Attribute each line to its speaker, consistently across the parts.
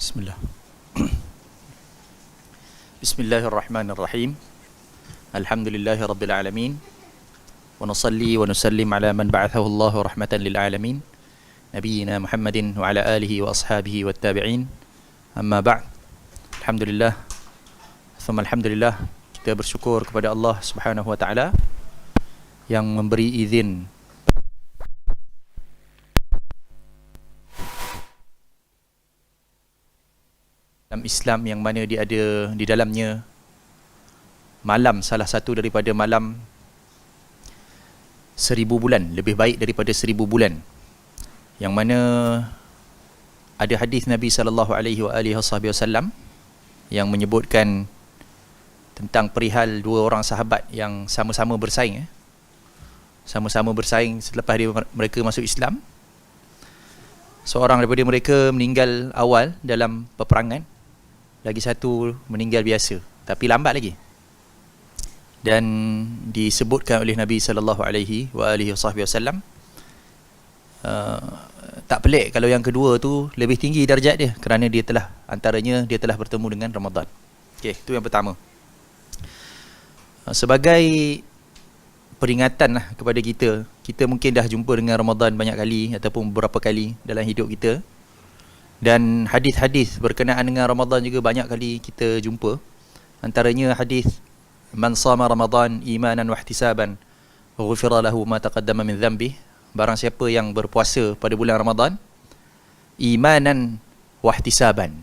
Speaker 1: Bismillah. Bismillahirrahmanirrahim. Alhamdulillahi rabbil alamin. Wa nusalli wa nusallim ala man ba'athahu Allahu rahmatan lil alamin. Nabiyyina Muhammadin wa ala alihi wa ashabihi wat tabi'in. Amma ba'd. Alhamdulillah. Thumma alhamdulillah, kita bersyukur kepada Allah Subhanahu wa taala yang memberi izin dalam Islam, yang mana dia ada di dalamnya malam, salah satu daripada malam 1000 bulan, lebih baik daripada 1000 bulan, yang mana ada hadis Nabi SAW yang menyebutkan tentang perihal dua orang sahabat yang sama-sama bersaing sama-sama bersaing selepas mereka masuk Islam. Seorang daripada mereka meninggal awal dalam peperangan, lagi satu meninggal biasa tapi lambat lagi. Dan disebutkan oleh Nabi SAW, tak pelik kalau yang kedua tu lebih tinggi darjat dia, kerana dia telah bertemu dengan Ramadan. Okey, itu yang pertama. Sebagai peringatan lah kepada kita, kita mungkin dah jumpa dengan Ramadan banyak kali ataupun beberapa kali dalam hidup kita, dan hadis-hadis berkenaan dengan Ramadan juga banyak kali kita jumpa. Antaranya hadis man sama Ramadan imanan wa ihtisaban ghufira lahu ma taqaddama min dhanbi. Barang siapa yang berpuasa pada bulan Ramadan imanan wa ihtisaban.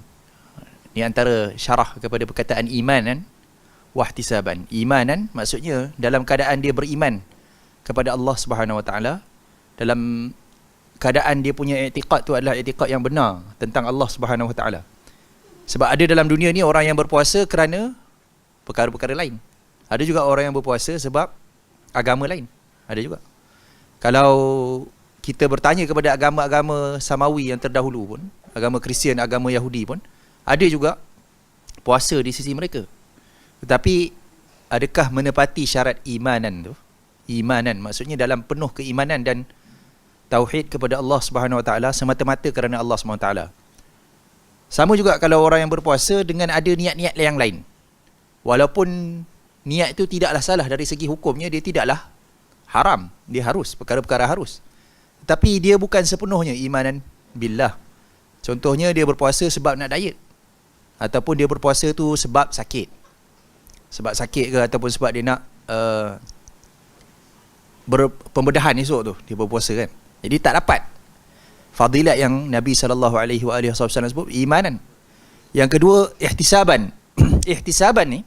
Speaker 1: Ini antara syarah kepada perkataan imanan wa ihtisaban. Imanan maksudnya dalam keadaan dia beriman kepada Allah Subhanahu wa taala, dalam keadaan dia punya i'tiqad tu adalah i'tiqad yang benar tentang Allah Subhanahu wa taala. Sebab ada dalam dunia ni orang yang berpuasa kerana perkara-perkara lain. Ada juga orang yang berpuasa sebab agama lain. Ada juga. Kalau kita bertanya kepada agama-agama samawi yang terdahulu pun, agama Kristian, agama Yahudi pun, ada juga puasa di sisi mereka. Tetapi adakah menepati syarat imanan tu? Imanan maksudnya dalam penuh keimanan dan tauhid kepada Allah Subhanahu wa taala semata-mata kerana Allah Subhanahu wa taala. Sama juga kalau orang yang berpuasa dengan ada niat-niat yang lain. Walaupun niat itu tidaklah salah dari segi hukumnya, dia tidaklah haram, dia harus, perkara-perkara harus. Tapi dia bukan sepenuhnya imanan billah. Contohnya dia berpuasa sebab nak diet, ataupun dia berpuasa tu sebab sakit. Sebab sakit ke ataupun sebab dia nak berpembedahan esok tu dia berpuasa kan. Jadi tak dapat fadilat yang Nabi SAW sebut, imanan. Yang kedua, ihtisaban. Ihtisaban ni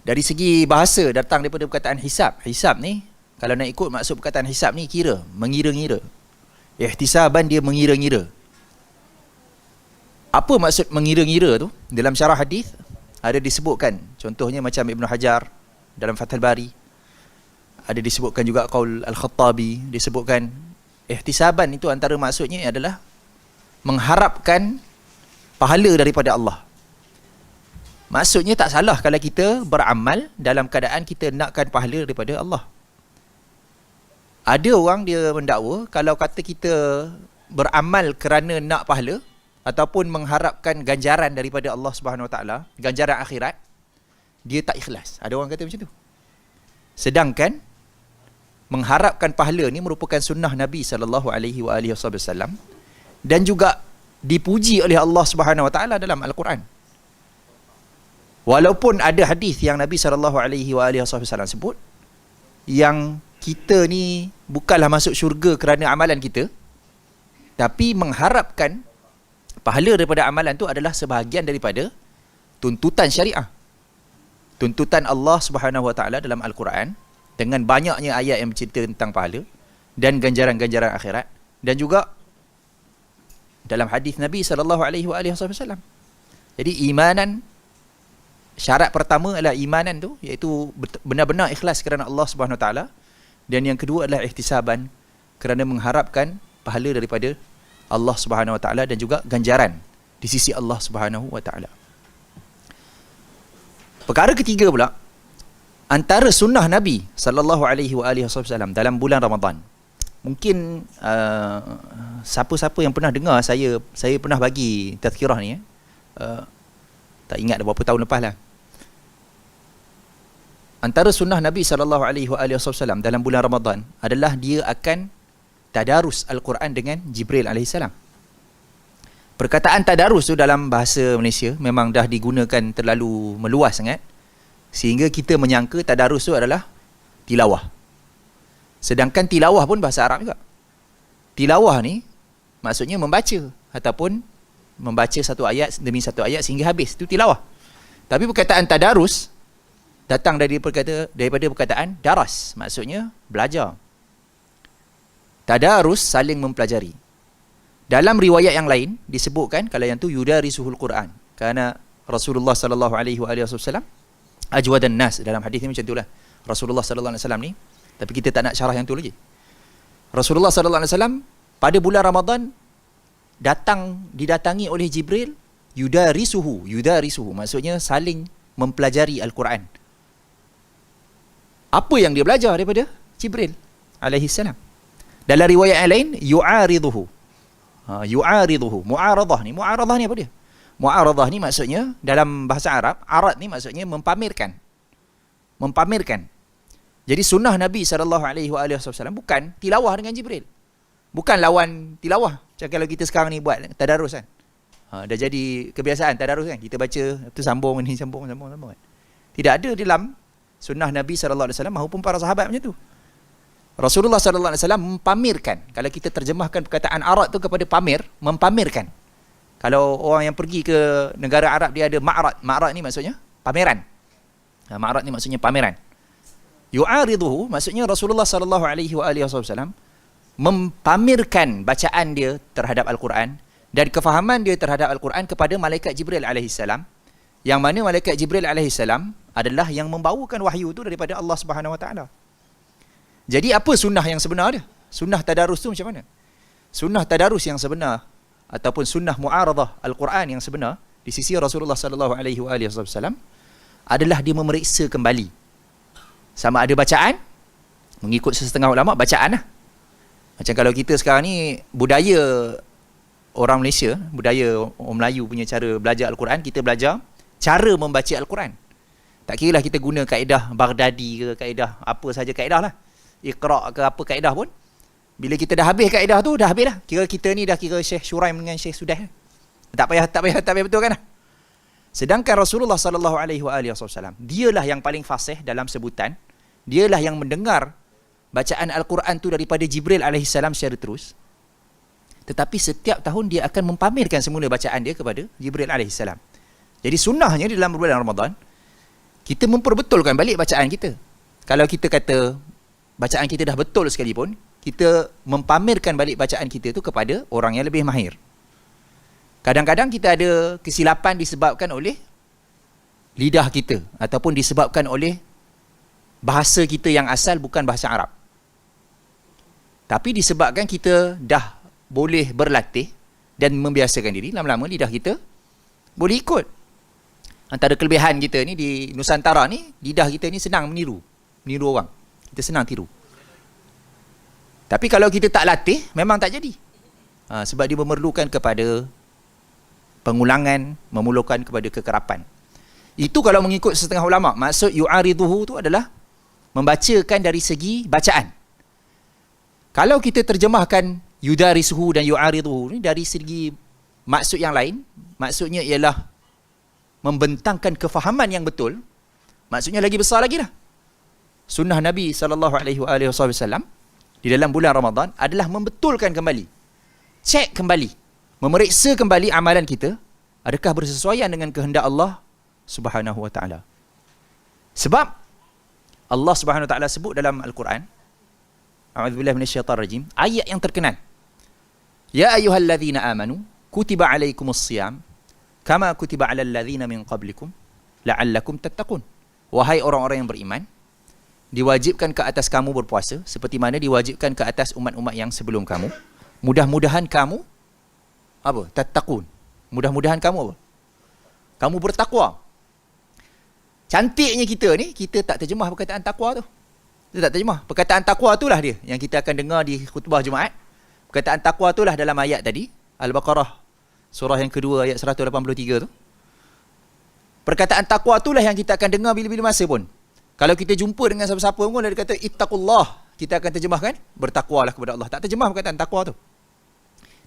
Speaker 1: dari segi bahasa datang daripada perkataan hisab. Hisab ni kalau nak ikut maksud perkataan hisab ni kira, mengira-ngira. Ihtisaban dia mengira-ngira. Apa maksud mengira-ngira tu? Dalam syarah hadis ada disebutkan, contohnya macam Ibn Hajar dalam Fathul Bari, ada disebutkan juga qaul Al-Khattabi, disebutkan ihtisaban itu antara maksudnya adalah mengharapkan pahala daripada Allah. Maksudnya tak salah kalau kita beramal dalam keadaan kita nakkan pahala daripada Allah. Ada orang dia mendakwa kalau kata kita beramal kerana nak pahala ataupun mengharapkan ganjaran daripada Allah Subhanahu wa taala, ganjaran akhirat, dia tak ikhlas. Ada orang kata macam tu. Sedangkan mengharapkan pahala ni merupakan sunnah Nabi SAW dan juga dipuji oleh Allah Subhanahu wa taala dalam Al-Quran. Walaupun ada hadis yang Nabi SAW sebut yang kita ni bukanlah masuk syurga kerana amalan kita, tapi mengharapkan pahala daripada amalan tu adalah sebahagian daripada tuntutan syariah. Tuntutan Allah Subhanahu wa taala dalam Al-Quran dengan banyaknya ayat yang bercerita tentang pahala dan ganjaran-ganjaran akhirat, dan juga dalam hadis Nabi SAW. Jadi imanan, syarat pertama adalah imanan tu, iaitu benar-benar ikhlas kerana Allah Subhanahu wa taala, dan yang kedua adalah ihtisaban, kerana mengharapkan pahala daripada Allah Subhanahu wa taala dan juga ganjaran di sisi Allah Subhanahu wa taala. Perkara ketiga pula, antara sunnah Nabi SAW dalam bulan Ramadan. Mungkin siapa-siapa yang pernah dengar saya pernah bagi tazkirah ni tak ingat dah berapa tahun lepas lah. Antara sunnah Nabi SAW dalam bulan Ramadan adalah dia akan tadarus Al-Quran dengan Jibril AS. Perkataan tadarus tu dalam bahasa Malaysia memang dah digunakan terlalu meluas sangat, sehingga kita menyangka tadarus tu adalah tilawah. Sedangkan tilawah pun bahasa Arab juga. Tilawah ni maksudnya membaca, ataupun membaca satu ayat demi satu ayat sehingga habis. Itu tilawah. Tapi perkataan tadarus datang daripada perkataan daras, maksudnya belajar. Tadarus saling mempelajari. Dalam riwayat yang lain disebutkan kalau yang tu yudarisuhul Quran, kerana Rasulullah sallallahu alaihi wasallam ajwadan nas. Dalam hadis ni macam itulah Rasulullah sallallahu alaihi wasallam ni, tapi kita tak nak syarah yang tu lagi. Rasulullah sallallahu alaihi wasallam pada bulan Ramadan didatangi oleh Jibril, yudarisuhu maksudnya saling mempelajari Al-Quran. Apa yang dia belajar daripada Jibril alaihi salam? Dalam riwayat yang lain yu'ariduhu. Mu'aradah ni apa dia? Mu'aradah ni maksudnya dalam bahasa Arab, arad ni maksudnya mempamerkan. Jadi sunnah Nabi SAW bukan tilawah dengan Jibril. Bukan lawan tilawah. Macam kalau kita sekarang ni buat tadarus kan. Dah jadi kebiasaan tadarus kan. Kita baca, tu sambung kan. Tidak ada dalam sunnah Nabi SAW maupun para sahabat macam tu. Rasulullah SAW mempamerkan. Kalau kita terjemahkan perkataan Arab tu kepada pamer, mempamerkan. Kalau orang yang pergi ke negara Arab, dia ada ma'rad. Ma'rad ni maksudnya pameran. Ma'rad ni maksudnya pameran. Yu'ariduhu maksudnya Rasulullah SAW mempamerkan bacaan dia terhadap Al-Quran dan kefahaman dia terhadap Al-Quran kepada malaikat Jibril AS, yang mana malaikat Jibril AS adalah yang membawakan wahyu tu daripada Allah Subhanahu Wa Taala. Jadi apa sunnah yang sebenar dia? Sunnah tadarus tu macam mana? Sunnah tadarus yang sebenar ataupun sunnah mu'aradah Al-Quran yang sebenar di sisi Rasulullah SAW adalah dia memeriksa kembali sama ada bacaan, mengikut setengah ulama bacaan lah. Macam kalau kita sekarang ni budaya orang Malaysia, budaya orang Melayu punya cara belajar Al-Quran, kita belajar cara membaca Al-Quran. Tak kira lah kita guna kaedah Baghdadi ke kaedah apa saja kaedah lah, Iqra' ke apa kaedah pun, bila kita dah habis kaedah tu, dah habis dah. Kira kita ni dah kira Syekh Syuraim dengan Syekh Sudah. Tak payah betul kan? Sedangkan Rasulullah SAW, dialah yang paling fasih dalam sebutan. Dialah yang mendengar bacaan Al-Quran tu daripada Jibril AS secara terus. Tetapi setiap tahun dia akan mempamerkan semula bacaan dia kepada Jibril AS. Jadi sunnahnya dalam bulan Ramadan, kita memperbetulkan balik bacaan kita. Kalau kita kata bacaan kita dah betul sekalipun, kita mempamerkan balik bacaan kita tu kepada orang yang lebih mahir. Kadang-kadang kita ada kesilapan disebabkan oleh lidah kita ataupun disebabkan oleh bahasa kita yang asal bukan bahasa Arab. Tapi disebabkan kita dah boleh berlatih dan membiasakan diri, lama-lama lidah kita boleh ikut. Antara kelebihan kita ni di Nusantara ni, lidah kita ni senang meniru orang. Kita senang tiru. Tapi kalau kita tak latih, memang tak jadi. Sebab dia memerlukan kepada pengulangan, memerlukan kepada kekerapan. Itu kalau mengikut setengah ulama. Maksud yu'ariduhu tu adalah membacakan dari segi bacaan. Kalau kita terjemahkan yudarisuhu dan yu'ariduhu ni dari segi maksud yang lain, maksudnya ialah membentangkan kefahaman yang betul, maksudnya lagi besar lagi dah. Sunnah Nabi SAW di dalam bulan Ramadan adalah membetulkan kembali, cek kembali, memeriksa kembali amalan kita, adakah bersesuaian dengan kehendak Allah Subhanahu Wa Taala. Sebab Allah Subhanahu Wa Taala sebut dalam Al-Quran, a'udzubillahi minasyaitanir rajim, ayat yang terkenal, ya ayyuhalladzina amanu kutiba alaikumus-shiyam kama kutiba alal ladzina min qablikum la'allakum tattaqun. Wahai orang-orang yang beriman, diwajibkan ke atas kamu berpuasa seperti mana diwajibkan ke atas umat-umat yang sebelum kamu. Mudah-mudahan kamu apa? Tattaqun. Mudah-mudahan kamu apa? Kamu bertakwa. Cantiknya kita ni, kita tak terjemah perkataan takwa tu. Kita tak terjemah. Perkataan takwa itulah dia yang kita akan dengar di khutbah Jumaat. Perkataan takwa itulah dalam ayat tadi, Al-Baqarah surah yang kedua ayat 183 tu. Perkataan takwa itulah yang kita akan dengar bila-bila masa pun. Kalau kita jumpa dengan siapa-siapa pun dia kata ittaqullah, kita akan terjemahkan bertakwalah kepada Allah. Tak terjemah perkataan takwa tu.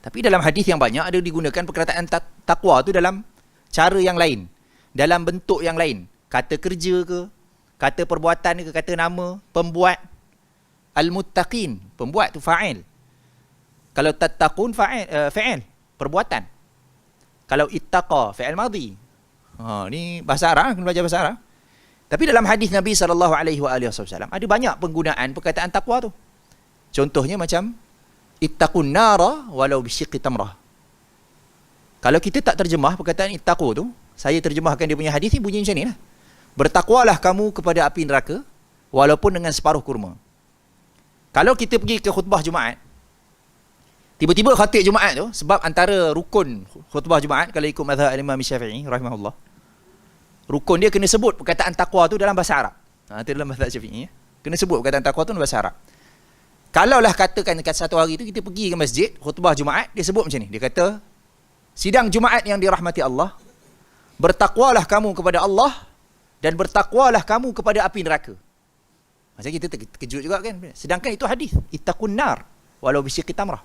Speaker 1: Tapi dalam hadis yang banyak ada digunakan perkataan takwa tu dalam cara yang lain, dalam bentuk yang lain. Kata kerja ke, kata perbuatan ke, kata nama, pembuat. Al-muttaqin, pembuat tu fa'il. Kalau tattaqun fa'il, perbuatan. Kalau ittaqa, fa'il madhi. Ni bahasa Arab, kena belajar bahasa Arab. Tapi dalam hadis Nabi SAW ada banyak penggunaan perkataan takwa tu. Contohnya macam ittaqun nara walau bisyiqqi tamrah. Kalau kita tak terjemah perkataan ittaqu tu, saya terjemahkan dia punya hadis ni bunyi macam ni lah. Bertakwalah kamu kepada api neraka walaupun dengan separuh kurma. Kalau kita pergi ke khutbah Jumaat, tiba-tiba khatib Jumaat tu, sebab antara rukun khutbah Jumaat kalau ikut mazhab Imam Syafi'i rahimahullah, rukun dia kena sebut perkataan takwa tu dalam bahasa Arab. Itu dalam mazhab Syafi'i ya. Kena sebut perkataan takwa tu dalam bahasa Arab. Kalaulah katakan dekat satu hari tu kita pergi ke masjid, khutbah Jumaat, dia sebut macam ni. Dia kata, sidang Jumaat yang dirahmati Allah, bertakwalah kamu kepada Allah dan bertakwalah kamu kepada api neraka. Macam kita terkejut juga kan. Sedangkan itu hadis, ittaqun nar walau bisyiqqi tamrah.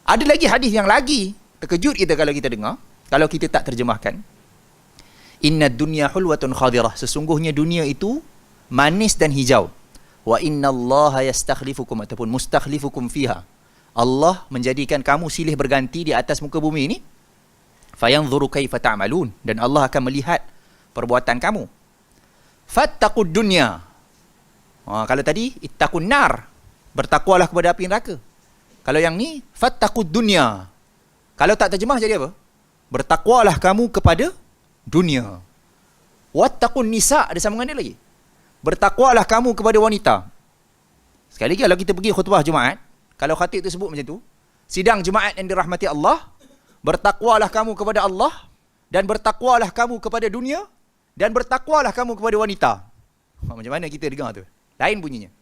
Speaker 1: Ada lagi hadis yang lagi terkejut kita kalau kita dengar, kalau kita tak terjemahkan. Inna dunya hulwatun khadirah. Sesungguhnya dunia itu manis dan hijau. Wa inna allaha yastakhlifukum ataupun mustakhlifukum fiha. Allah menjadikan kamu silih berganti di atas muka bumi ini. Fayanzuru kaifa ta'malun. Dan Allah akan melihat perbuatan kamu. Fattaqud dunya. Kalau tadi ittaqun nar, bertakwalah kepada api neraka. Kalau yang ni fattaqud dunya. Kalau tak terjemah jadi apa? Bertakwalah kamu kepada dunia. Wattaqun nisa, ada sambungan dia lagi. Bertakwalah kamu kepada wanita. Sekali lagi kalau kita pergi khutbah Jumaat, kalau khatib tu sebut macam tu, sidang Jumaat yang dirahmati Allah, bertakwalah kamu kepada Allah dan bertakwalah kamu kepada dunia dan bertakwalah kamu kepada wanita. Macam mana kita dengar tu? Lain bunyinya.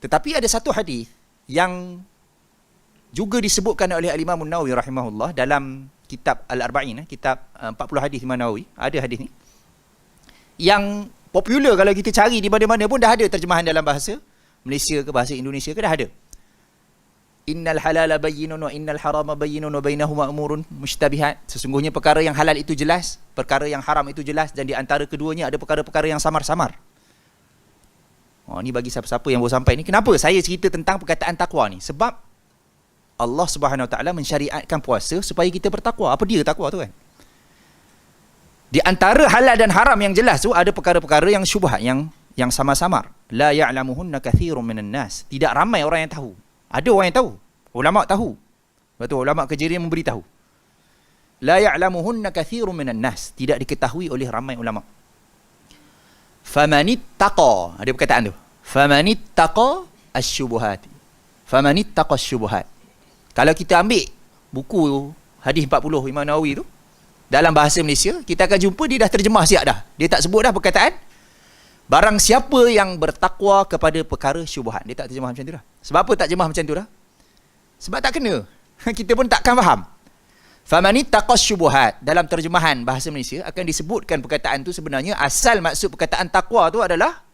Speaker 1: Tetapi ada satu hadis yang juga disebutkan oleh Al-Imam An-Nawawi rahimahullah dalam kitab Al-Arba'in, kitab 40 hadis Imam Nawawi, ada hadis ni yang popular. Kalau kita cari di mana-mana pun dah ada terjemahan dalam bahasa Malaysia ke bahasa Indonesia ke dah ada. Innal halala bayyinun wa innal harama bayyinun wa bainahuma umurun mushtabihat. Sesungguhnya perkara yang halal itu jelas, perkara yang haram itu jelas, dan di antara keduanya ada perkara-perkara yang samar-samar. Ni bagi siapa-siapa yang baru sampai ni, kenapa saya cerita tentang perkataan takwa ni? Sebab Allah Subhanahu Wa Taala mensyariatkan puasa supaya kita bertakwa. Apa dia takwa tu kan? Di antara halal dan haram yang jelas tu ada perkara-perkara yang syubhat, yang samar-samar. La ya'lamuhunna katsirun minan nas. Tidak ramai orang yang tahu. Ada orang yang tahu. Ulama tahu. Betul, ulama kejirian memberitahu. La ya'lamuhunna katsirun minan nas. Tidak diketahui oleh ramai ulama. Famanittaqa, ada perkataan tu. Famanittaqa asy-syubuhat. Famanittaqa asy-syubuhat. Kalau kita ambil buku hadis 40 Imam Nawawi tu dalam bahasa Malaysia, kita akan jumpa dia dah terjemah siap dah. Dia tak sebut dah perkataan barang siapa yang bertakwa kepada perkara syubhat. Dia tak terjemah macam tu dah. Sebab apa tak terjemah macam tu dah? Sebab tak kena. Kita pun takkan faham. Famanittaqa asy-syubuhat, dalam terjemahan bahasa Malaysia akan disebutkan perkataan tu sebenarnya asal maksud perkataan takwa tu adalah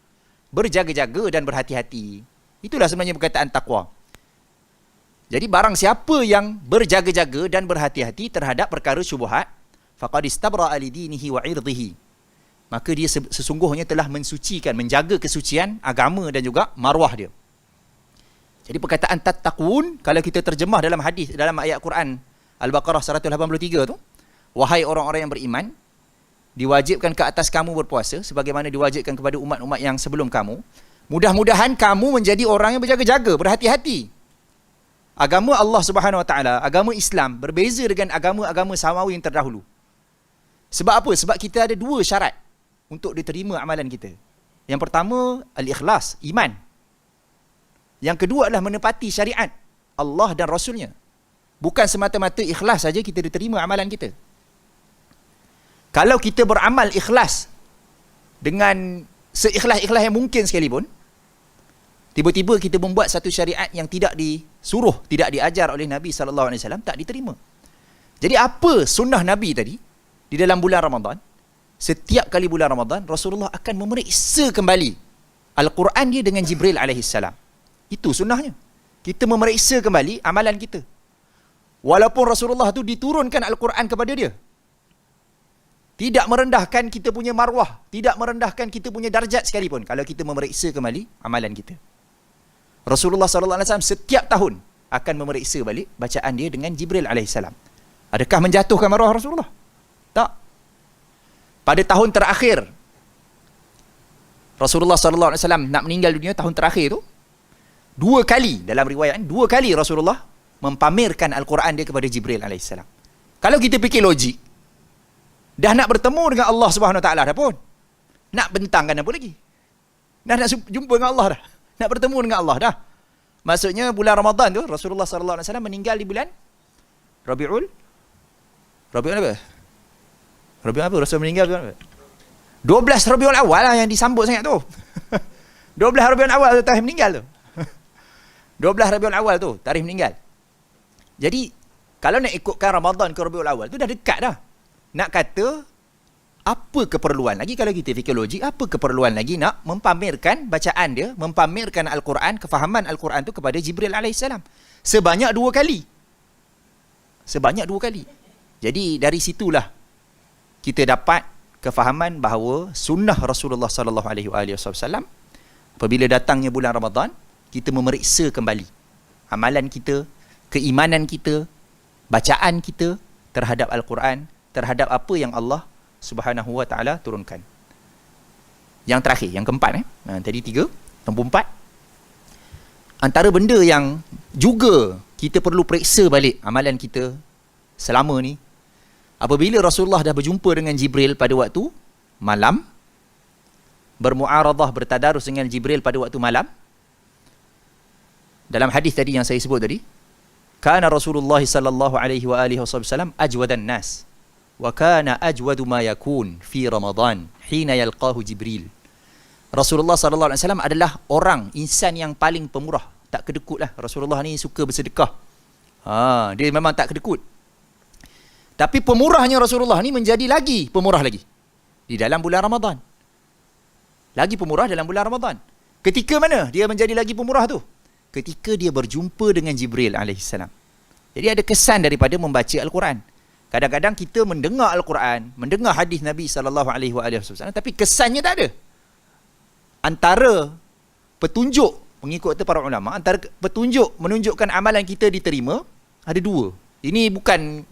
Speaker 1: berjaga-jaga dan berhati-hati. Itulah sebenarnya perkataan takwa. Jadi barang siapa yang berjaga-jaga dan berhati-hati terhadap perkara syubhat, faqad istabra'a li dinihi wa 'irdihi. Maka dia sesungguhnya telah mensucikan, menjaga kesucian agama dan juga maruah dia. Jadi perkataan tattaqun kalau kita terjemah dalam hadis, dalam ayat Quran Al-Baqarah 183 tu, wahai orang-orang yang beriman, diwajibkan ke atas kamu berpuasa sebagaimana diwajibkan kepada umat-umat yang sebelum kamu. Mudah-mudahan kamu menjadi orang yang berjaga-jaga, berhati-hati. Agama Allah Subhanahu Wa Taala, agama Islam berbeza dengan agama-agama samawi yang terdahulu. Sebab apa? Sebab kita ada dua syarat untuk diterima amalan kita. Yang pertama, al-ikhlas, iman. Yang kedua adalah menepati syariat Allah dan Rasulnya. Bukan semata-mata ikhlas saja kita diterima amalan kita. Kalau kita beramal ikhlas dengan seikhlas-ikhlas yang mungkin sekalipun, Tiba-tiba kita membuat satu syariat yang tidak disuruh, tidak diajar oleh Nabi SAW, tak diterima. Jadi apa sunnah Nabi tadi di dalam bulan Ramadan? Setiap kali bulan Ramadan, Rasulullah akan memeriksa kembali Al-Quran dia dengan Jibril alaihissalam. Itu sunnahnya. Kita memeriksa kembali amalan kita. Walaupun Rasulullah tu diturunkan Al-Quran kepada dia, tidak merendahkan kita punya marwah, tidak merendahkan kita punya darjat sekalipun kalau kita memeriksa kembali amalan kita. Rasulullah SAW setiap tahun akan memeriksa balik bacaan dia dengan Jibril alaihissalam. Adakah menjatuhkan marwah Rasulullah? Tak. Pada tahun terakhir Rasulullah SAW nak meninggal dunia, tahun terakhir tu, 2 kali dalam riwayat, 2 kali Rasulullah mempamerkan Al-Quran dia kepada Jibril alaihissalam. Kalau kita fikir logik, dah nak bertemu dengan Allah Subhanahu Wa Taala dah pun, nak bentangkan apa lagi? Dah nak jumpa dengan Allah dah, nak bertemu dengan Allah dah. Maksudnya bulan Ramadan tu Rasulullah SAW meninggal di bulan Rabiul apa? Rabiul apa? Rasul meninggal bulan apa? 12 Rabiul Awal lah yang disambut sangat tu. 12 Rabiul Awal tu tarikh meninggal tu. 12 Rabiul Awal tu tarikh meninggal. Jadi kalau nak ikutkan Ramadan ke Rabiul Awal tu dah dekat dah. Nak kata apa keperluan lagi kalau kita fikir logik, apa keperluan lagi nak mempamerkan bacaan dia, mempamerkan Al-Quran, kefahaman Al-Quran tu kepada Jibril alaihissalam sebanyak 2 kali. Sebanyak 2 kali. Jadi dari situlah kita dapat kefahaman bahawa sunnah Rasulullah SAW apabila datangnya bulan Ramadan, kita memeriksa kembali amalan kita, keimanan kita, bacaan kita terhadap Al-Quran, terhadap apa yang Allah Subhanahu Wa Taala turunkan. Yang terakhir, yang keempat tadi 3, nombor 4. Antara benda yang juga kita perlu periksa balik amalan kita selama ni, apabila Rasulullah dah berjumpa dengan Jibril pada waktu malam, bermuaradah, bertadarus dengan Jibril pada waktu malam, dalam hadis tadi yang saya sebut tadi, kana Rasulullah sallallahu alaihi wa alihi wasallam ajwadan nas wa kana ajwadu ma yakun fi Ramadan hina yalqahu Jibril. Rasulullah sallallahu alaihi wasallam adalah orang, insan yang paling pemurah, tak kedekut lah. Rasulullah ni suka bersedekah. Dia memang tak kedekut. Tapi pemurahnya Rasulullah ni menjadi lagi pemurah lagi di dalam bulan Ramadan. Lagi pemurah dalam bulan Ramadan. Ketika mana dia menjadi lagi pemurah tu? Ketika dia berjumpa dengan Jibril alaihissalam. Jadi ada kesan daripada membaca Al-Quran. Kadang-kadang kita mendengar Al-Quran, mendengar hadis Nabi SAW, tapi kesannya tak ada. Antara petunjuk, mengikut para ulama, antara petunjuk menunjukkan amalan kita diterima, ada 2. Ini bukan,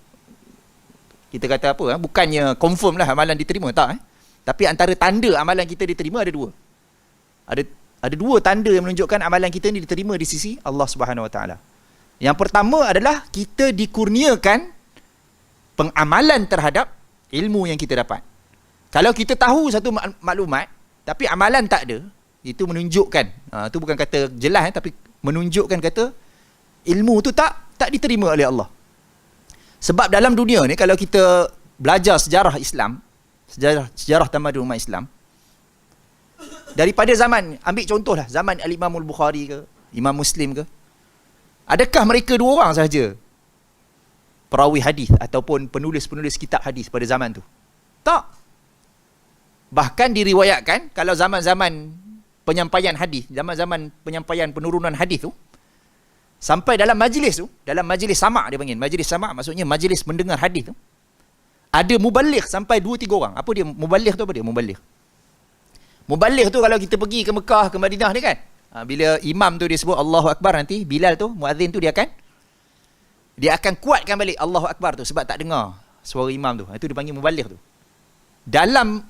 Speaker 1: kita kata apa, bukannya confirm lah amalan diterima, tak. Tapi antara tanda amalan kita diterima ada 2. Ada 2 tanda yang menunjukkan amalan kita ni diterima di sisi Allah Subhanahu Wa Taala. Yang pertama adalah kita dikurniakan pengamalan terhadap ilmu yang kita dapat. Kalau kita tahu satu maklumat tapi amalan tak ada, itu menunjukkan, itu bukan kata jelas, tapi menunjukkan kata ilmu tu tak diterima oleh Allah. Sebab dalam dunia ni kalau kita belajar sejarah Islam, sejarah tamadun umat Islam, daripada zaman, ambil contohlah zaman Al-Imam Al-Bukhari ke, Imam Muslim ke, adakah mereka 2 orang sahaja perawi hadis ataupun penulis-penulis kitab hadis pada zaman tu? Tak. Bahkan diriwayatkan kalau zaman-zaman penyampaian hadis, zaman-zaman penyampaian penurunan hadis tu, sampai dalam majlis tu, dalam majlis sama' dia panggil, majlis sama' maksudnya majlis mendengar hadis tu, ada muballigh sampai 2-3 orang. Apa dia muballigh tu? Apa dia muballigh? Muballigh tu kalau kita pergi ke Mekah, ke Madinah ni kan, bila imam tu dia sebut Allahu Akbar, nanti Bilal tu, muazzin tu, dia akan kuatkan balik Allahu Akbar tu sebab tak dengar suara imam tu. Itu dipanggil muballigh tu. Dalam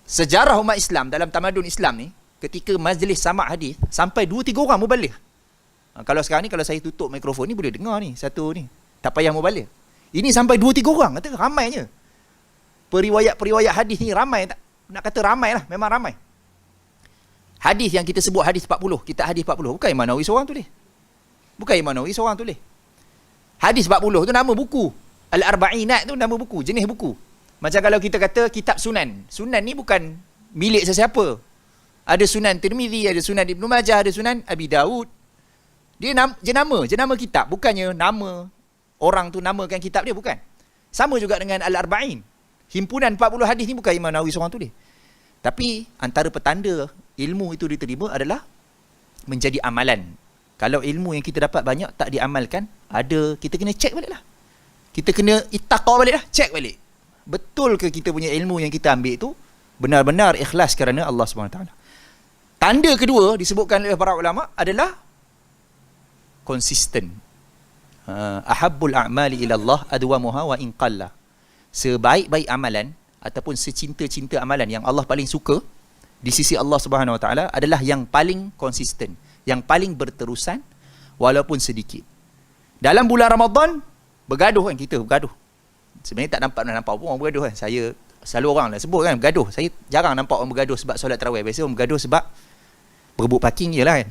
Speaker 1: sejarah umat Islam, dalam tamadun Islam ni, ketika majlis sama' hadis, sampai 2-3 orang muballigh. Kalau sekarang ni, kalau saya tutup mikrofon ni, boleh dengar ni satu ni, tak payah muballigh. Ini sampai 2-3 orang, kata ramainya. Periwayat-periwayat hadis ni ramai, tak nak kata ramai lah, memang ramai. Hadis yang kita sebut hadis 40, kitab hadis 40, bukan Imam Nawawi seorang tulis. Bukan Imam Nawawi seorang tulis. Hadis 40 tu nama buku. Al-Arba'inat tu nama buku, jenis buku. Macam kalau kita kata kitab Sunan. Sunan ni bukan milik sesiapa. Ada Sunan Tirmizi, ada Sunan Ibnu Majah, ada Sunan Abi Daud. Dia jenama kitab, bukannya nama orang tu namakan kitab dia, bukan. Sama juga dengan Al-Arba'in. Himpunan 40 hadis ni bukan Imam Nawawi seorang tu dia. Tapi antara petanda ilmu itu diterima adalah menjadi amalan. Kalau ilmu yang kita dapat banyak tak diamalkan, kita kena cek balik lah. Kita kena ittaqah balik lah, cek balik. Betul ke kita punya ilmu yang kita ambil itu benar-benar ikhlas kerana Allah SWT. Tanda kedua disebutkan oleh para ulama adalah konsisten. Ahabbul a'mali ila Allah adwamuha wa in qalla. Sebaik-baik amalan ataupun secinta-cinta amalan yang Allah paling suka di sisi Allah Subhanahu Wa Taala adalah yang paling konsisten, yang paling berterusan walaupun sedikit. Dalam bulan Ramadan bergaduh kan, kita bergaduh. Sebenarnya tak nampak pun orang bergaduh kan. Saya selalu orang lah sebut kan bergaduh. Saya jarang nampak orang bergaduh sebab solat tarawih. Biasa orang bergaduh sebab berebut parking je lah kan.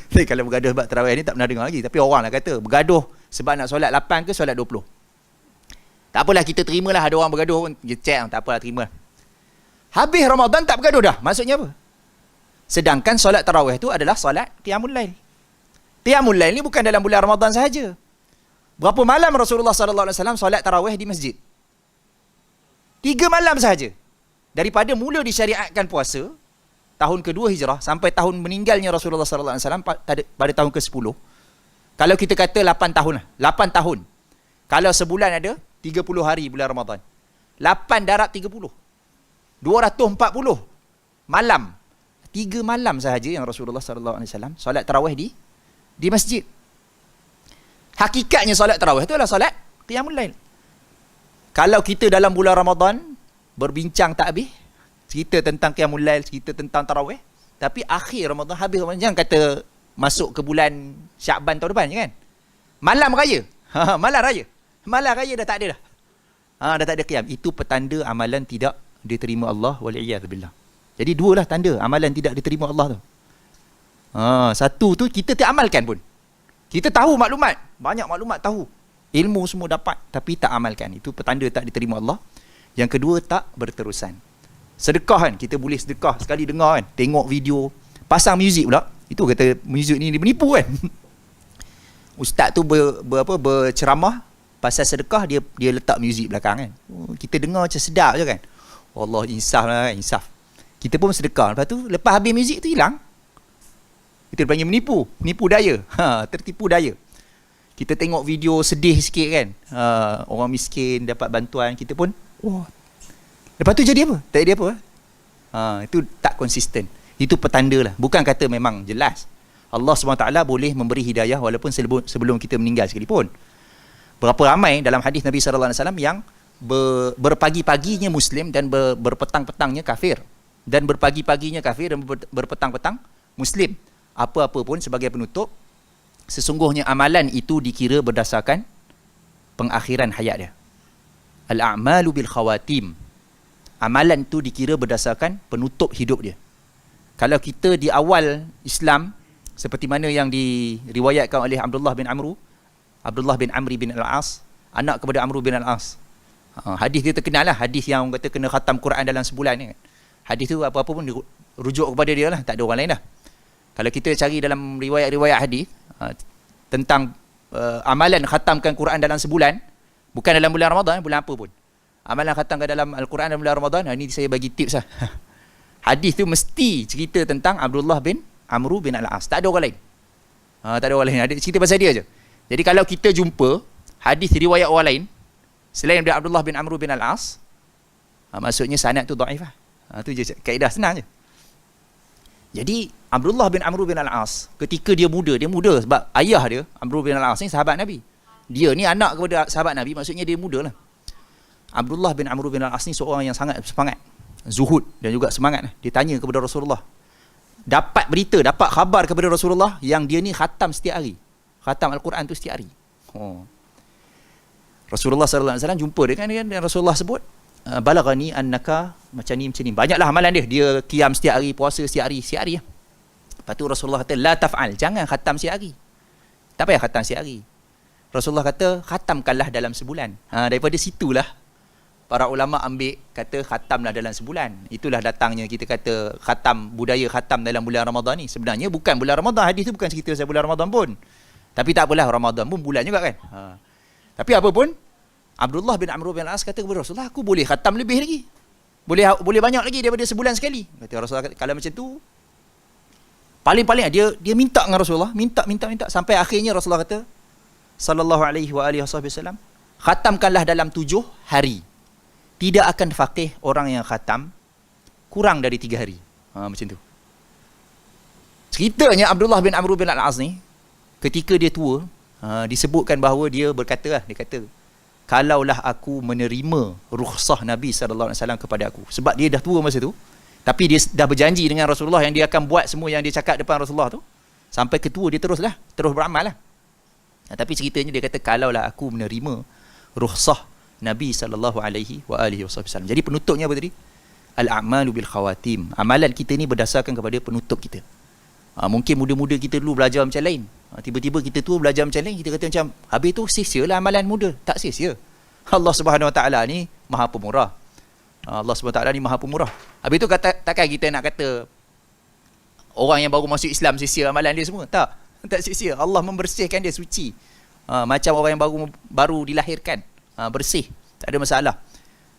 Speaker 1: Tapi kalau bergaduh sebab tarawih ni tak pernah dengar lagi. Tapi orang lah kata bergaduh sebab nak solat 8 ke solat 20. Tak apalah, kita terimalah ada orang bergaduh pun. Kita cek, tak apalah, terima. Habis Ramadan tak bergaduh dah. Maksudnya apa? Sedangkan solat tarawih tu adalah solat qiyamul lail. Qiyamul lail ni bukan dalam bulan Ramadan sahaja. Berapa malam Rasulullah SAW solat tarawih di masjid? 3 malam sahaja. Daripada mula disyariatkan puasa tahun kedua hijrah sampai tahun meninggalnya Rasulullah SAW pada tahun ke-10. Kalau kita kata 8 tahun lah. 8 tahun. Kalau sebulan ada 30 hari bulan Ramadan. 8 darab 30. 240 malam. 3 malam sahaja yang Rasulullah SAW solat tarawih di masjid. Hakikatnya solat tarawih itu adalah solat qiyamul lail. Kalau kita dalam bulan Ramadan berbincang tak habis, cerita tentang qiyamul lail, cerita tentang tarawih, tapi akhir Ramadan, habis Ramadan, jangan kata masuk ke bulan Syakban tahun depan je kan. Malam raya. Malam raya. Malam raya dah tak ada dah. Dah tak ada qiyam. Itu petanda amalan tidak diterima Allah waliyadzubillah. Jadi dua lah tanda amalan tidak diterima Allah tu. Satu tu kita tak amalkan pun. Kita tahu maklumat, banyak maklumat tahu. Ilmu semua dapat tapi tak amalkan. Itu petanda tak diterima Allah. Yang kedua, tak berterusan. Sedekah kan, kita boleh sedekah sekali dengar kan, tengok video, pasang muzik pula. Itu kata muzik ni dia menipu kan. Ustaz tu berceramah pasal sedekah, dia letak muzik belakang kan. Kita dengar macam sedap je kan. Allah, insaf lah kan, insaf. Kita pun sedekah. Lepas tu, lepas habis muzik tu hilang. Kita panggil menipu daya. Tertipu daya. Kita tengok video sedih sikit kan. Orang miskin dapat bantuan, kita pun lepas tu jadi apa? Tak jadi apa? Itu tak konsisten. Itu petanda lah. Bukan kata memang jelas Allah SWT boleh memberi hidayah walaupun sebelum kita meninggal sekalipun. Berapa ramai dalam hadis Nabi SAW yang berpagi-paginya Muslim dan berpetang-petangnya kafir. Dan berpagi-paginya kafir dan berpetang-petang Muslim. Apa-apa pun sebagai penutup, sesungguhnya amalan itu dikira berdasarkan pengakhiran hayat dia. Al-a'malu bil khawatim. Amalan itu dikira berdasarkan penutup hidup dia. Kalau kita di awal Islam, seperti mana yang diriwayatkan oleh Abdullah bin Amri bin Al-As, anak kepada Amr bin Al-As. Hadis dia terkenal lah, hadis yang orang kata kena khatam Quran dalam sebulan ni. Hadis tu apa-apa pun rujuk kepada dia lah, tak ada orang lain lah. Kalau kita cari dalam riwayat-riwayat hadis tentang amalan khatamkan Quran dalam sebulan, bukan dalam bulan Ramadan, bulan apa pun. Amalan khatamkan dalam Al-Quran dalam bulan Ramadan, ini saya bagi tips lah. Hadis tu mesti cerita tentang Abdullah bin Amr bin Al-As. Tak ada orang lain. Tak ada orang lain. Ada cerita pasal dia je. Jadi kalau kita jumpa hadis riwayat orang lain selain daripada Abdullah bin Amr bin Al-As, maksudnya sanad tu dhaif lah. Tu je kaedah senang je. Jadi Abdullah bin Amr bin Al-As ketika dia muda sebab ayah dia Amr bin Al-As ni sahabat Nabi. Dia ni anak kepada sahabat Nabi, maksudnya dia muda lah. Abdullah bin Amr bin Al-As ni seorang yang sangat semangat, zuhud dan juga semangat. Dia tanya kepada Rasulullah, dapat khabar kepada Rasulullah yang dia ni khatam setiap hari, khatam Al-Quran tu setiap hari. Rasulullah SAW jumpa dia kan, dan Rasulullah sebut, balagani annaka macam ni. Banyaklah amalan dia. Dia qiyam setiap hari, puasa setiap hari lah. Lepas tu Rasulullah kata, la taf'al, jangan khatam setiap hari. Tak payah khatam setiap hari. Rasulullah kata, khatamkanlah dalam sebulan. Daripada situlah para ulama ambil kata khatamlah dalam sebulan. Itulah datangnya kita kata khatam, budaya khatam dalam bulan Ramadan ni. Sebenarnya bukan bulan Ramadan, hadis tu bukan cerita pasal bulan Ramadan pun. Tapi tak apalah, Ramadan pun bulan juga kan. Tapi apa pun, Abdullah bin Amr bin Al-As kata kepada Rasulullah, aku boleh khatam lebih lagi. Boleh banyak lagi daripada sebulan sekali. Kata Rasulullah, kalau macam tu, paling-paling dia minta dengan Rasulullah, minta sampai akhirnya Rasulullah kata sallallahu alaihi wa alihi wasallam, khatamkanlah dalam 7 hari. Tidak akan faqih orang yang khatam kurang dari 3 hari. Macam tu. Ceritanya Abdullah bin Amr bin Al-As ni, ketika dia tua, disebutkan bahawa dia berkata, dia kata, kalaulah aku menerima rukhsah Nabi SAW kepada aku. Sebab dia dah tua masa tu, tapi dia dah berjanji dengan Rasulullah yang dia akan buat semua yang dia cakap depan Rasulullah tu. Sampai ketua dia terus beramal lah. Tapi ceritanya dia kata, kalaulah aku menerima rukhsah Nabi SAW. Jadi penutupnya apa tadi? Al-a'malu bil khawatim. Amalan kita ni berdasarkan kepada penutup kita. Mungkin muda-muda kita dulu belajar macam lain. Tiba-tiba kita tua belajar macam lain. Kita kata macam, habis tu sia-sia lah amalan muda. Tak sia-sia. Allah Subhanahu Wa Taala ni Maha Pemurah. Allah Subhanahu Wa Taala ni Maha Pemurah. Habis tu takkan kita nak kata orang yang baru masuk Islam sia-sia amalan dia semua. Tak sia-sia. Allah membersihkan dia suci. Macam orang yang baru dilahirkan. Bersih, tak ada masalah.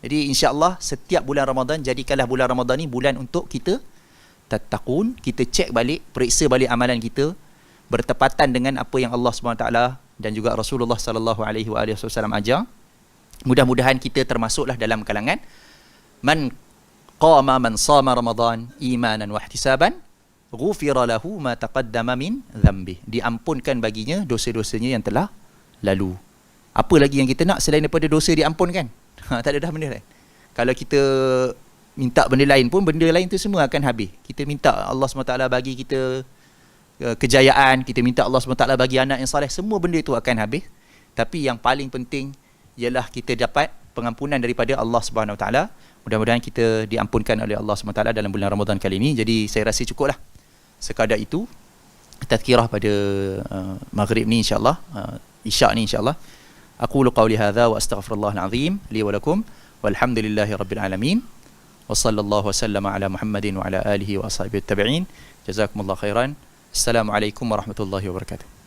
Speaker 1: Jadi insya-Allah setiap bulan Ramadan, jadikanlah bulan Ramadan ni bulan untuk kita tattaqun, kita cek balik, periksa balik amalan kita bertepatan dengan apa yang Allah SWT dan juga Rasulullah sallallahu alaihi wasallam ajar. Mudah-mudahan kita termasuklah dalam kalangan man sama Ramadan imanan wa ihtisaban ghufira lahu ma taqaddama min dhanbi. Diampunkan baginya dosa-dosanya yang telah lalu. Apa lagi yang kita nak selain daripada dosa diampunkan? Tak ada dah benda lain. Kalau kita minta benda lain pun, benda lain tu semua akan habis. Kita minta Allah SWT bagi kita kejayaan, kita minta Allah SWT bagi anak yang saleh, semua benda itu akan habis. Tapi yang paling penting ialah kita dapat pengampunan daripada Allah SWT. Mudah-mudahan kita diampunkan oleh Allah SWT dalam bulan Ramadan kali ini. Jadi saya rasa cukuplah sekadar itu tazkirah pada maghrib ni insya-Allah, isyak ni insya-Allah. أقول قولي هذا وأستغفر الله العظيم لي ولكم والحمد لله رب العالمين وصلى الله وسلم على محمد وعلى آله وأصحابه التابعين. جزاكم الله خيرا. السلام عليكم ورحمة الله وبركاته.